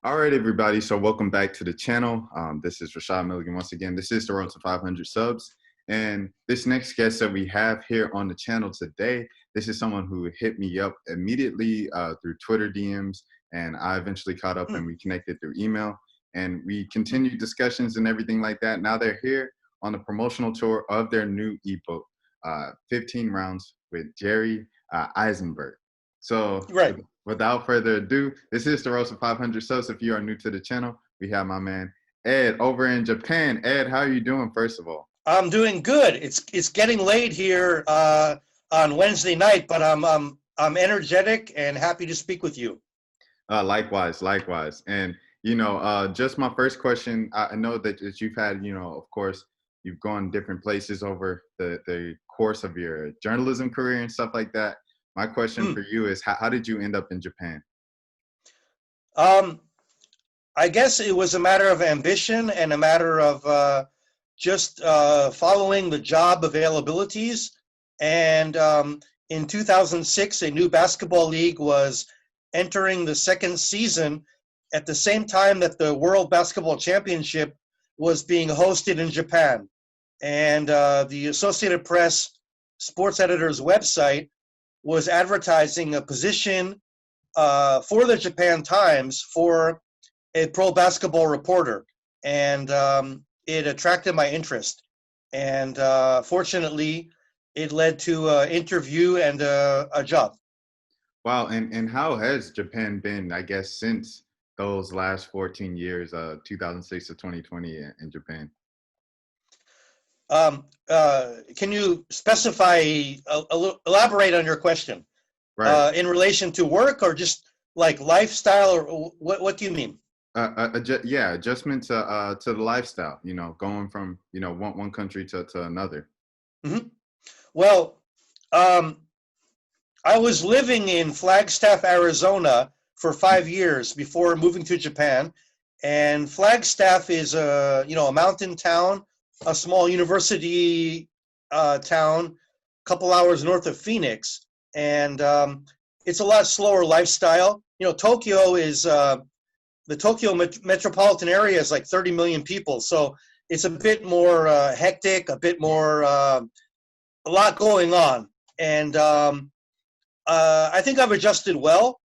All right, everybody. So welcome back to the channel. This is Rashad Milligan once again. This is the Road to 500 subs. And this next guest that we have here on the channel today, this is someone who hit me up immediately through Twitter DMs. And I eventually caught up and we connected through email. And we continued discussions and everything like that. Now they're here on the promotional tour of their new ebook, 15 Rounds with Jerry Izenberg. So Right. without further ado, this is the Road to 500 subs. If you are new to the channel, we have my man Ed over in Japan. Ed, how are you doing, first of all? I'm doing good. It's getting late here on Wednesday night, but I'm energetic and happy to speak with you. Likewise. And, just my first question, I know that you've had, of course, you've gone different places over the course of your journalism career and stuff like that. My question for you is, how did you end up in Japan? I guess it was a matter of ambition and a matter of just following the job availabilities. And in 2006, a new basketball league was entering the second season at the same time that the World Basketball Championship was being hosted in Japan. And the Associated Press sports editor's website was advertising a position for the Japan Times for a pro basketball reporter. And it attracted my interest. And fortunately, it led to an interview and a job. Wow. And how has Japan been, I guess, since those last 14 years, 2006 to 2020 in Japan? Can you specify, elaborate on your question? Right. In relation to work or just like lifestyle, or what do you mean? Adjustment to the lifestyle, going from, one country to another. Mm-hmm. Well, I was living in Flagstaff, Arizona for 5 years before moving to Japan. And Flagstaff is a mountain town, a small university town, a couple hours north of Phoenix. And it's a lot slower lifestyle. Tokyo is, the Tokyo metropolitan area is like 30 million people. So it's a bit more hectic, a bit more, a lot going on. And I think I've adjusted well.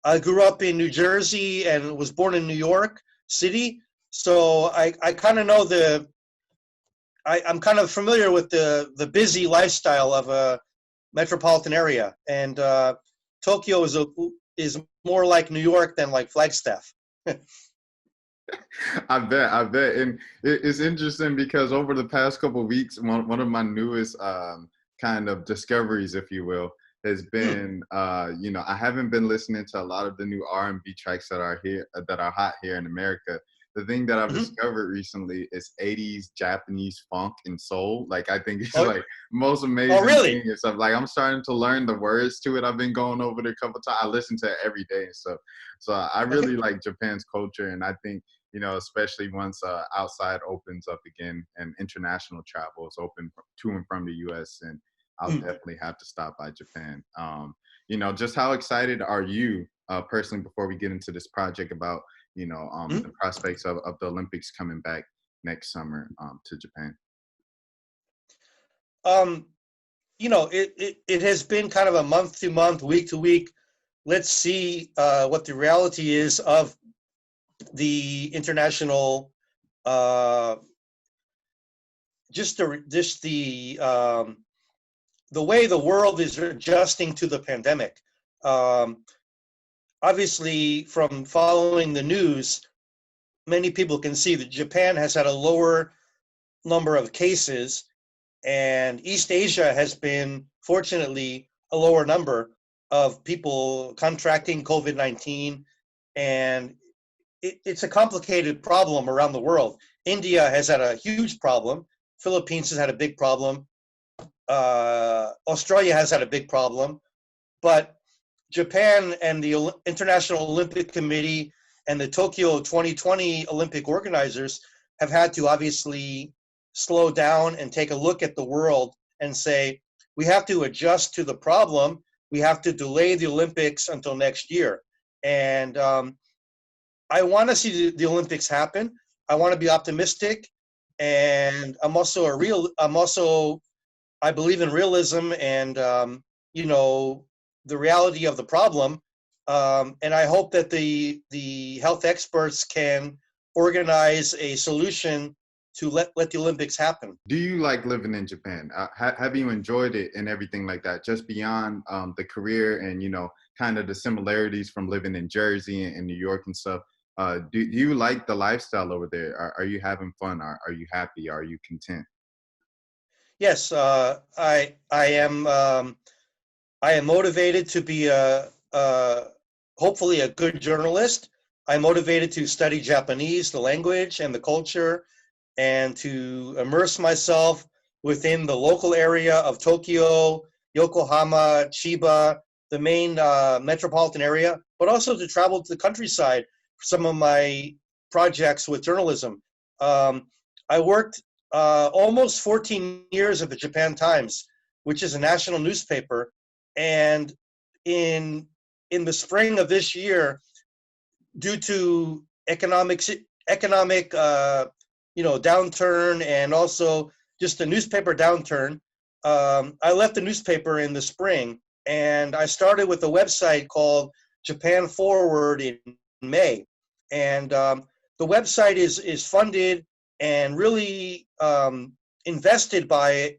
I grew up in New Jersey and was born in New York City. So I kind of know I'm kind of familiar with the busy lifestyle of a metropolitan area. And Tokyo is more like New York than like Flagstaff. I bet. And it's interesting because over the past couple of weeks, one of my newest kind of discoveries, if you will, has been, I haven't been listening to a lot of the new R&B tracks that are here, that are hot here in America. The thing that I've discovered recently is 80s Japanese funk and soul. Like, I think it's like most amazing thing and stuff. Like, I'm starting to learn the words to it. I've been going over it a couple times. I listen to it every day and stuff. So I really like Japan's culture, and I think, especially once outside opens up again and international travel is open to and from the U.S., and I'll definitely have to stop by Japan. Just how excited are you personally, before we get into this project, about the prospects of the Olympics coming back next summer to Japan? It has been kind of a month to month, week to week. Let's see what the reality is of the international, the way the world is adjusting to the pandemic. Obviously, from following the news, many people can see that Japan has had a lower number of cases, and East Asia has been, fortunately, a lower number of people contracting COVID-19. And it's a complicated problem around the world. India has had a huge problem. Philippines has had a big problem. Australia has had a big problem. But Japan and the International Olympic Committee and the Tokyo 2020 Olympic organizers have had to obviously slow down and take a look at the world and say, we have to adjust to the problem. We have to delay the Olympics until next year. And I want to see the Olympics happen. I want to be optimistic, and I believe in realism and the reality of the problem. And I hope that the health experts can organize a solution to let the Olympics happen. Do you like living in Japan? Have you enjoyed it and everything like that? Just beyond the career and kind of the similarities from living in Jersey and New York and stuff. Do you like the lifestyle over there? Are you having fun? Are you happy? Are you content? Yes, I am motivated to be hopefully a good journalist. I'm motivated to study Japanese, the language and the culture, and to immerse myself within the local area of Tokyo, Yokohama, Chiba, the main metropolitan area, but also to travel to the countryside for some of my projects with journalism. I worked almost 14 years at the Japan Times, which is a national newspaper. And in the spring of this year, due to economic downturn and also just a newspaper downturn, I left the newspaper in the spring, and I started with a website called Japan Forward in May. And the website is funded and really invested by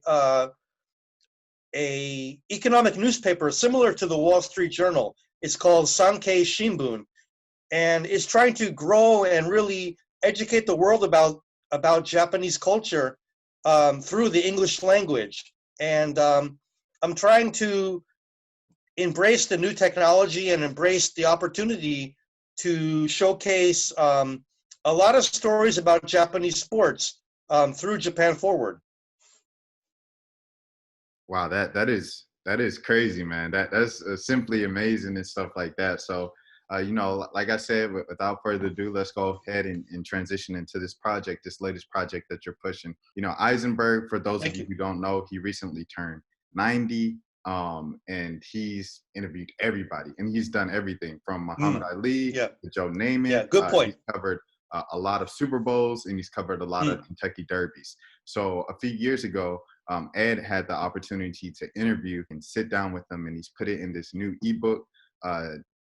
a economic newspaper similar to the Wall Street Journal. It's called Sankei Shimbun, and it's trying to grow and really educate the world about Japanese culture through the English language. And I'm trying to embrace the new technology and embrace the opportunity to showcase a lot of stories about Japanese sports through Japan Forward. Wow, that is crazy, man. That's simply amazing and stuff like that. So, like I said, without further ado, let's go ahead and transition into this project, this latest project that you're pushing. Izenberg, for those Thank of you you. who don't know, he recently turned 90, and he's interviewed everybody, and he's done everything from Muhammad Ali Yeah, to Joe Namath. yeah, good point. He's covered a lot of Super Bowls, and he's covered a lot of Kentucky Derbies. So a few years ago, Ed had the opportunity to interview and sit down with him, and he's put it in this new ebook.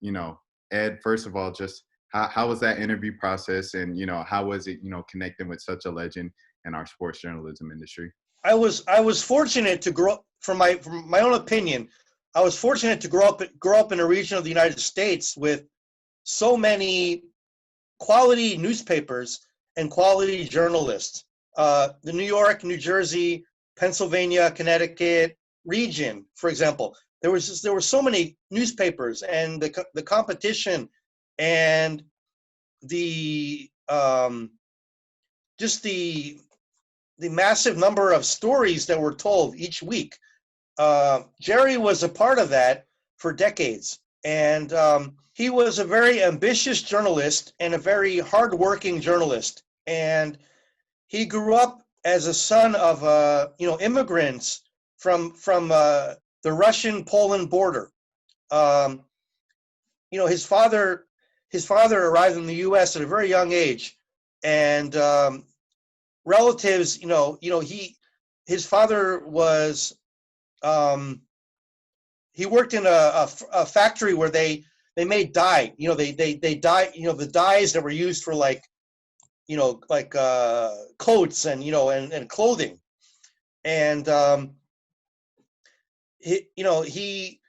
You know, Ed, first of all, just how was that interview process, and how was it, connecting with such a legend in our sports journalism industry? I was fortunate to grow from my own opinion. I was fortunate to grow up in a region of the United States with so many quality newspapers and quality journalists. The New York, New Jersey, Pennsylvania, Connecticut region, for example, there were so many newspapers, and the competition and the just the massive number of stories that were told each week. Jerry was a part of that for decades, and he was a very ambitious journalist and a very hardworking journalist. And he grew up as a son of immigrants from the Russian-Poland border. Um, his father arrived in the U.S. at a very young age, and relatives, his father was he worked in a factory where they made dye. They dye, the dyes that were used for like coats and and clothing. And he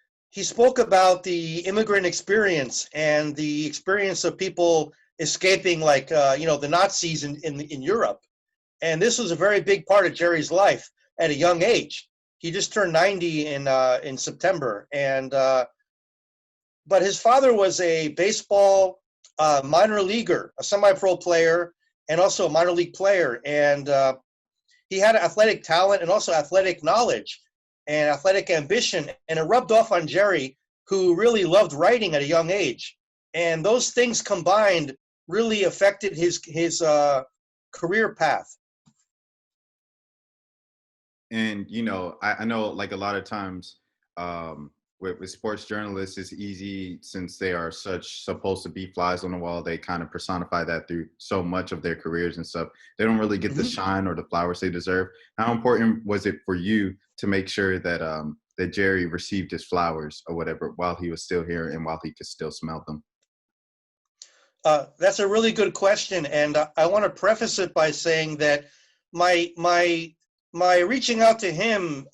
spoke about the immigrant experience and the experience of people escaping the Nazis in Europe. And this was a very big part of Jerry's life at a young age. He just turned 90 in September, and but his father was a baseball minor leaguer, a semi-pro player, and also a minor league player. And he had athletic talent and also athletic knowledge and athletic ambition, and it rubbed off on Jerry, who really loved writing at a young age. And those things combined really affected his career path. And I know, like, a lot of times, with sports journalists, it's easy since they are such supposed to be flies on the wall. They kind of personify that through so much of their careers and stuff. They don't really get the Mhm. shine or the flowers they deserve. How important was it for you to make sure that that Jerry received his flowers or whatever while he was still here and while he could still smell them? That's a really good question, and I want to preface it by saying that my my my reaching out to him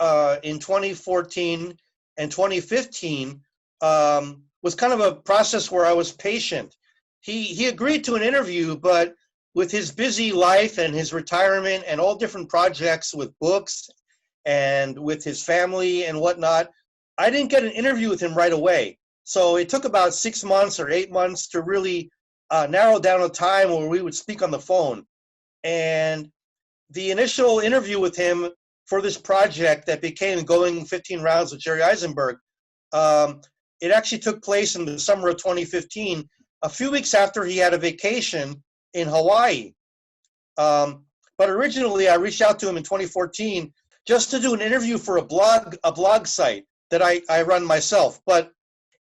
in 2014 and 2015 was kind of a process where I was patient. He agreed to an interview, but with his busy life and his retirement and all different projects with books and with his family and whatnot, I didn't get an interview with him right away. So it took about 6 months or 8 months to really narrow down a time where we would speak on the phone. And the initial interview with him for this project that became Going 15 Rounds with Jerry Izenberg, it actually took place in the summer of 2015, a few weeks after he had a vacation in Hawaii. But originally, I reached out to him in 2014 just to do an interview for a blog site that I run myself. But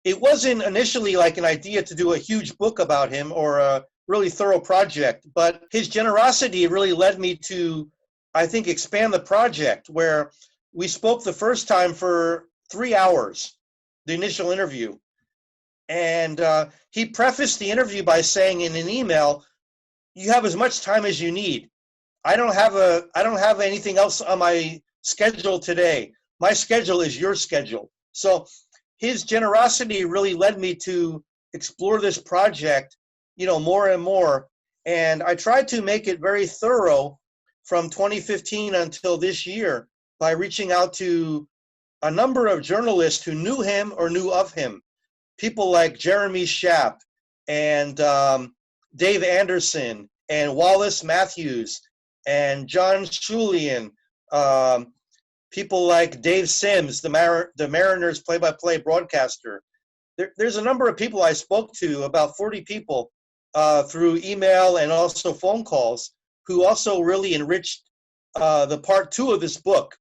it wasn't initially like an idea to do a huge book about him or a really thorough project, but his generosity really led me to, I think, expand the project, where we spoke the first time for 3 hours, the initial interview. And he prefaced the interview by saying in an email, "You have as much time as you need. I don't have anything else on my schedule today. My schedule is your schedule." So his generosity really led me to explore this project, more and more. And I tried to make it very thorough from 2015 until this year by reaching out to a number of journalists who knew him or knew of him. People like Jeremy Schaap and Dave Anderson and Wallace Matthews and John Schulian, people like Dave Sims, the Mariners play-by-play broadcaster. There's a number of people I spoke to, about 40 people, through email and also phone calls, who also really enriched the part two of this book.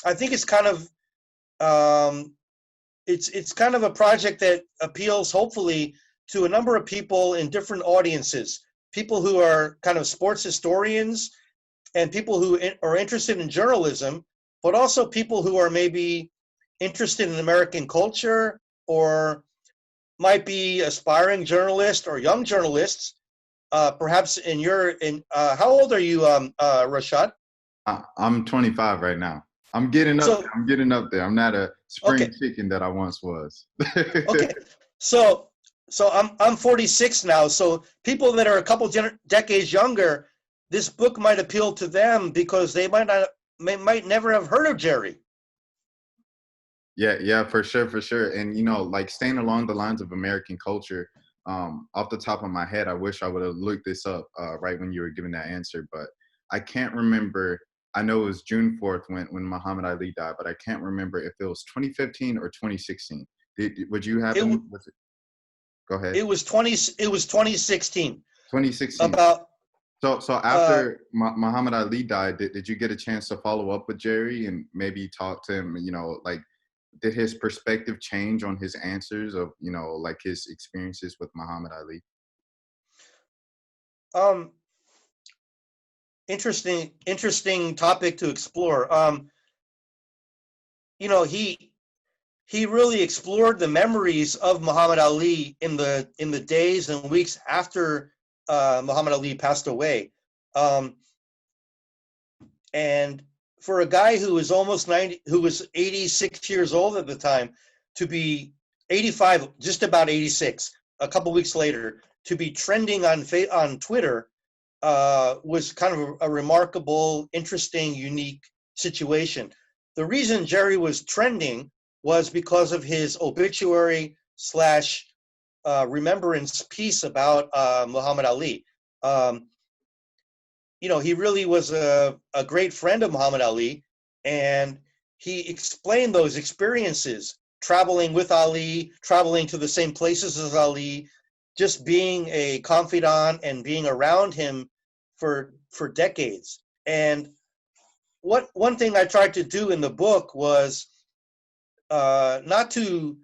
I think it's kind of it's kind of a project that appeals, hopefully, to a number of people in different audiences. People who are kind of sports historians and people who are interested in journalism, but also people who are maybe interested in American culture or might be aspiring journalists or young journalists. Perhaps how old are you, Rashad? I'm 25 right now. I'm getting up So, there. I'm getting up there. I'm not a spring okay, chicken that I once was. okay. So I'm 46 now. So people that are a couple decades younger, this book might appeal to them because they might never have heard of Jerry. Yeah, for sure. And like staying along the lines of American culture, off the top of my head, I wish I would have looked this up right when you were giving that answer, but I can't remember. I know it was June 4th when Muhammad Ali died, but I can't remember if it was 2015 or 2016. Would you happen? Go ahead. It was 2016. 2016. About So after Muhammad Ali died, did you get a chance to follow up with Jerry and maybe talk to him? Like, did his perspective change on his answers of like his experiences with Muhammad Ali? um interesting topic to explore. He really explored the memories of Muhammad Ali in the days and weeks after Muhammad Ali passed away. Um, and for a guy who was almost 90, who was 86 years old at the time, to be 85, just about 86, a couple weeks later, to be trending on Twitter was kind of a remarkable, interesting, unique situation. The reason Jerry was trending was because of his obituary slash remembrance piece about Muhammad Ali. He really was a great friend of Muhammad Ali, and he explained those experiences, traveling with Ali, traveling to the same places as Ali, just being a confidant and being around him for decades. And one thing I tried to do in the book was not to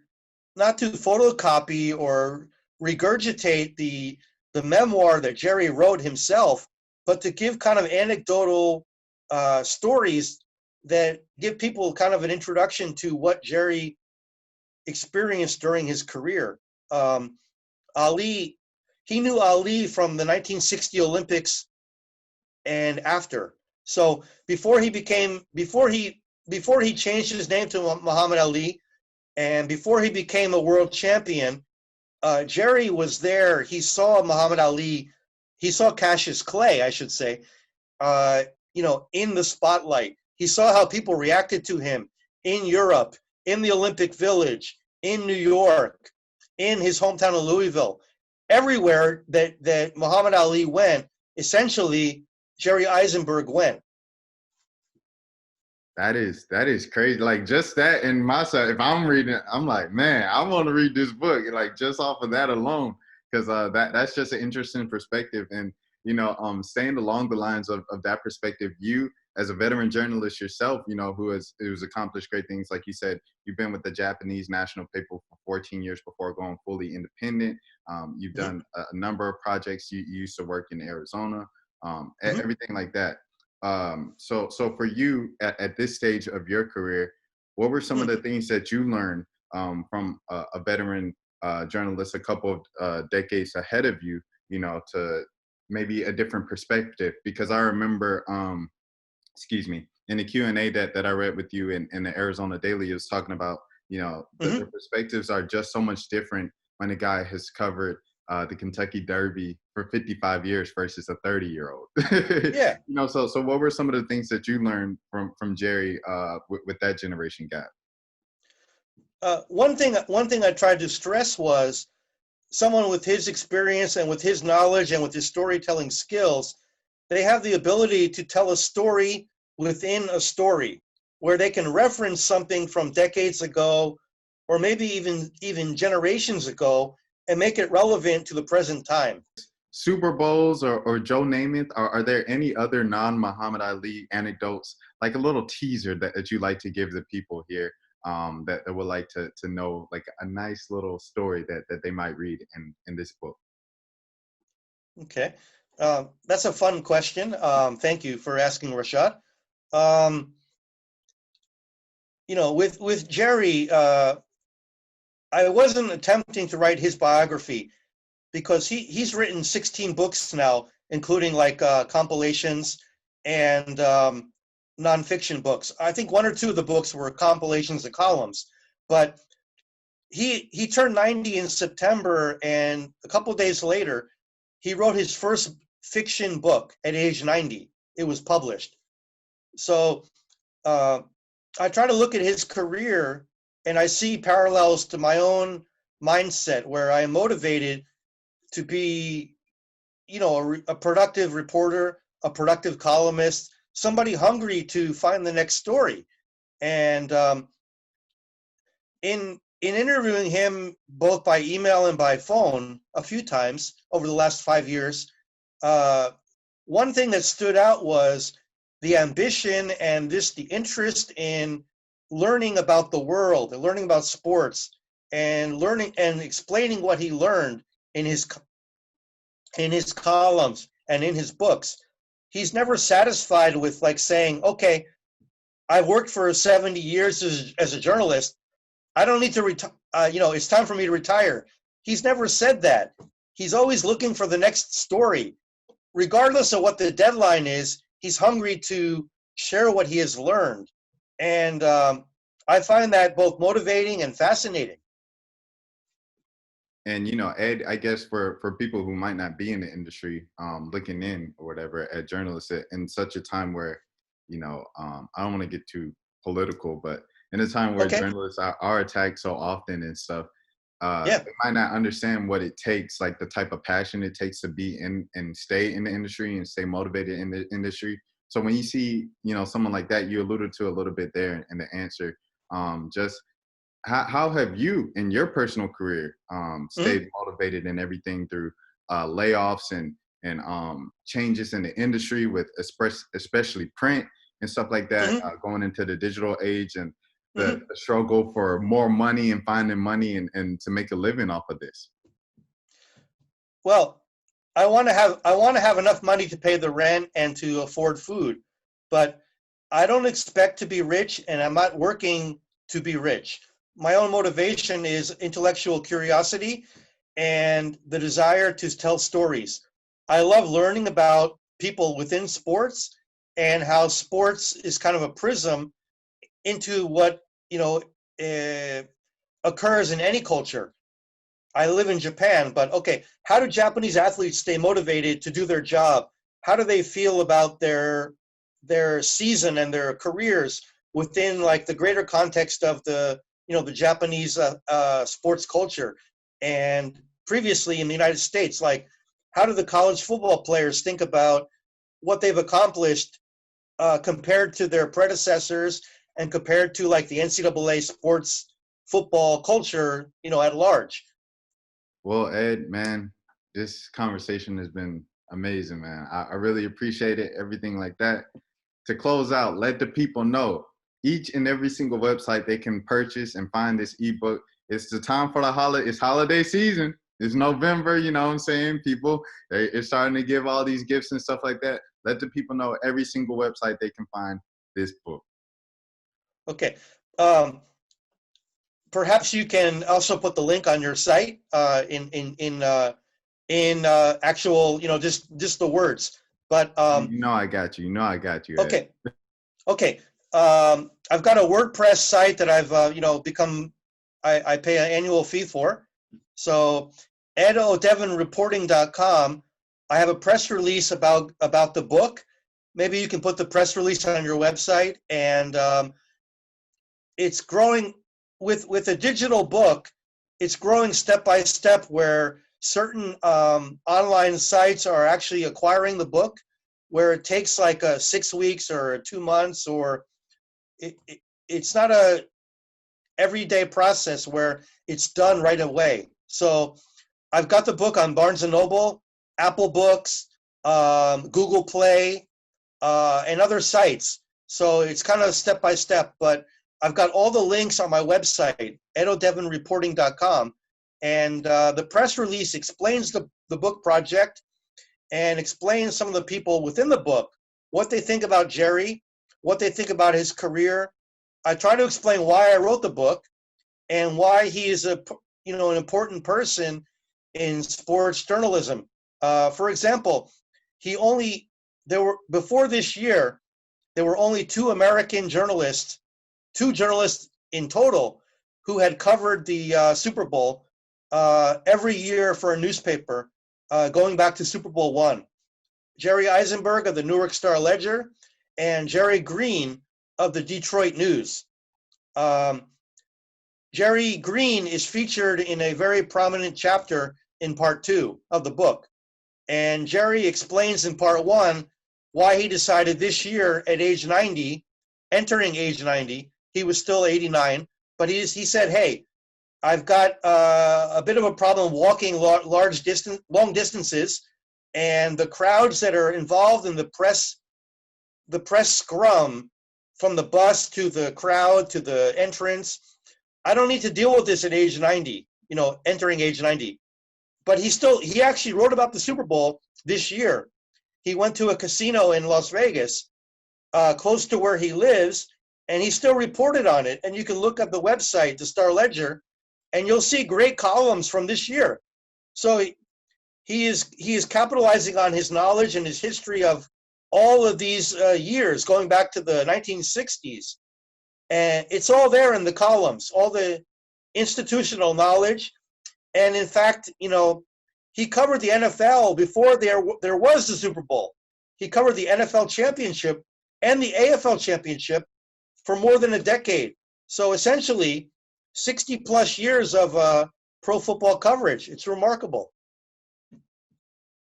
photocopy or regurgitate the memoir that Jerry wrote himself, but to give kind of anecdotal stories that give people kind of an introduction to what Jerry experienced during his career. Ali, he knew Ali from the 1960 Olympics and after. So before he changed his name to Muhammad Ali, and before he became a world champion, Jerry was there. He saw Muhammad Ali. He saw Cassius Clay, I should say, in the spotlight. He saw how people reacted to him in Europe, in the Olympic Village, in New York, in his hometown of Louisville. Everywhere that Muhammad Ali went, essentially, Jerry Izenberg went. That is crazy. Like just that in myself, if I'm reading, I'm like, man, I want to read this book. Like just off of that alone, because that's just an interesting perspective. And staying along the lines of that perspective, you as a veteran journalist yourself, who's accomplished great things. Like you said, you've been with the Japanese national paper for 14 years before going fully independent. You've done a number of projects. You used to work in Arizona, everything like that. So for you at this stage of your career, what were some of the things that you learned from a veteran journalist a couple of decades ahead of you, to maybe a different perspective? Because I remember, in the Q&A that I read with you in the Arizona Daily, it was talking about, the perspectives are just so much different when a guy has covered the Kentucky Derby for 55 years versus a 30-year-old. Yeah. So what were some of the things that you learned from Jerry with that generation gap? One thing I tried to stress was someone with his experience and with his knowledge and with his storytelling skills, they have the ability to tell a story within a story where they can reference something from decades ago or maybe even generations ago and make it relevant to the present time. Super Bowls or Joe Namath, are there any other non-Muhammad Ali anecdotes, like a little teaser that you like to give the people here, that would like to know, like a nice little story that they might read in this book? Okay. That's a fun question. Thank you for asking, Rashad. With Jerry, I wasn't attempting to write his biography because he's written 16 books now, including like compilations and nonfiction books. I think one or two of the books were compilations and columns, but he turned 90 in September, and a couple of days later, he wrote his first fiction book at age 90. It was published. So I try to look at his career and I see parallels to my own mindset where I am motivated to be, a productive reporter, a productive columnist, somebody hungry to find the next story. And in interviewing him both by email and by phone a few times over the last 5 years, one thing that stood out was the ambition and the interest in learning about the world and learning about sports and learning and explaining what he learned in his columns and in his books. He's never satisfied with like saying, okay, I've worked for 70 years as a journalist. I don't need to retire. It's time for me to retire. He's never said that. He's always looking for the next story. Regardless of what the deadline is, he's hungry to share what he has learned. And I find that both motivating and fascinating. And Ed, I guess for people who might not be in the industry, looking in or whatever at journalists in such a time where, I don't want to get too political, but in a time where journalists are attacked so often and stuff, they might not understand what it takes, like the type of passion it takes to be in and stay in the industry and stay motivated in the industry. So when you see, someone like that, you alluded to a little bit there in the answer, just how have you in your personal career stayed motivated in everything through layoffs and changes in the industry with especially print and stuff like that, going into the digital age? And Hmm. the struggle for more money and finding money and to make a living off of this? Well, I want to have enough money to pay the rent and to afford food, but I don't expect to be rich, and I'm not working to be rich. My own motivation is intellectual curiosity and the desire to tell stories. I love learning about people within sports and how sports is kind of a prism into what you know uh, occurs in any culture. I live in Japan, but okay, how do Japanese athletes stay motivated to do their job? How do they feel about their season and their careers within like the greater context of the Japanese sports culture? And previously in the United States, like how do the college football players think about what they've accomplished compared to their predecessors and compared to like the NCAA sports football culture, at large? Well, Ed, man, this conversation has been amazing, man. I really appreciate it, everything like that. To close out, let the people know each and every single website they can purchase and find this ebook. It's the time for the holiday. It's holiday season. It's November, you know what I'm saying? People, they're starting to give all these gifts and stuff like that. Let the people know every single website they can find this book. Okay. Um, Perhaps you can also put the link on your site in actual, just the words. But You know I got you. You know I got you, Ed. okay, okay. I've got a WordPress site that I've become. I pay an annual fee for. So edodevenreporting.com. I have a press release about the book. Maybe you can put the press release on your website, and it's growing with a digital book. It's growing step by step where certain online sites are actually acquiring the book, where it takes like 6 weeks or 2 months, or it's not a everyday process where it's done right away. So I've got the book on Barnes and Noble, Apple Books, Google Play, and other sites. So it's kind of step by step, but I've got all the links on my website, edodevenreporting.com. And the press release explains the book project and explains some of the people within the book, what they think about Jerry, what they think about his career. I try to explain why I wrote the book and why he is an important person in sports journalism. For example, he only there were before this year there were only two journalists in total, who had covered the Super Bowl every year for a newspaper, going back to Super Bowl one. Jerry Izenberg of the Newark Star Ledger and Jerry Green of the Detroit News. Um, Jerry Green is featured in a very prominent chapter in part two of the book. And Jerry explains in part one why he decided this year at age 90, entering age 90, he was still 89, but he said, hey, I've got a bit of a problem walking long distances, and the crowds that are involved in the press scrum from the bus to the crowd to the entrance, I don't need to deal with this at age 90, entering age 90. But he actually wrote about the Super Bowl this year. He went to a casino in Las Vegas, close to where he lives, and he still reported on it. And you can look up the website, the Star Ledger, and you'll see great columns from this year. So he is capitalizing on his knowledge and his history of all of these years, going back to the 1960s. And it's all there in the columns, all the institutional knowledge. And in fact, he covered the NFL before there was the Super Bowl. He covered the NFL championship and the AFL championship for more than a decade. So essentially, 60 plus years of pro football coverage. It's remarkable.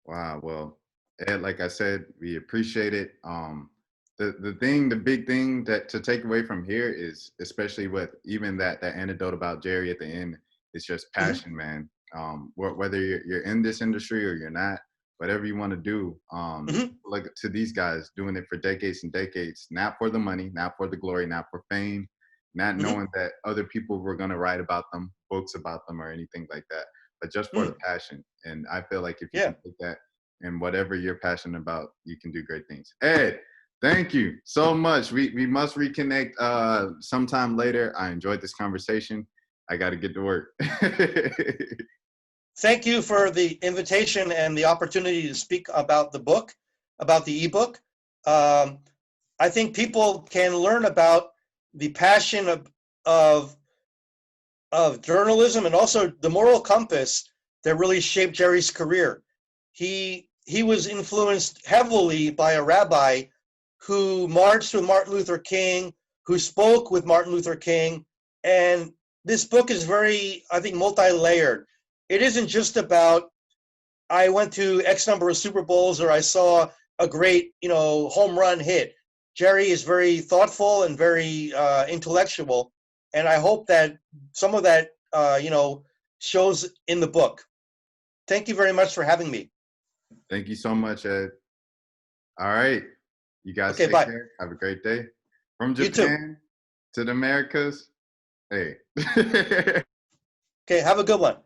Wow. Well, Ed, like I said, we appreciate it. The big thing that to take away from here is, especially with even that anecdote about Jerry at the end, it's just passion, man. Whether you're in this industry or you're not, whatever you want to do, Mm-hmm. look to these guys doing it for decades and decades, not for the money, not for the glory, not for fame. not Mm-hmm. knowing that other people were going to write about them, books about them, or anything like that, but just for the passion. And I feel like if you Yeah. can take that and whatever you're passionate about, you can do great things. Ed, thank you so much. We must reconnect sometime later. I enjoyed this conversation. I got to get to work. Thank you for the invitation and the opportunity to speak about the book, about the ebook. I think people can learn about the passion of of journalism and also the moral compass that really shaped Jerry's career. He was influenced heavily by a rabbi who marched with Martin Luther King, who spoke with Martin Luther King, and this book is very, I think, multi-layered. It isn't just about I went to X number of Super Bowls or I saw a great, home run hit. Jerry is very thoughtful and very intellectual, and I hope that some of that, shows in the book. Thank you very much for having me. Thank you so much, Ed. All right. You guys Okay, take bye. care. Have a great day. From You too. Japan to the Americas. Hey. Okay, have a good one.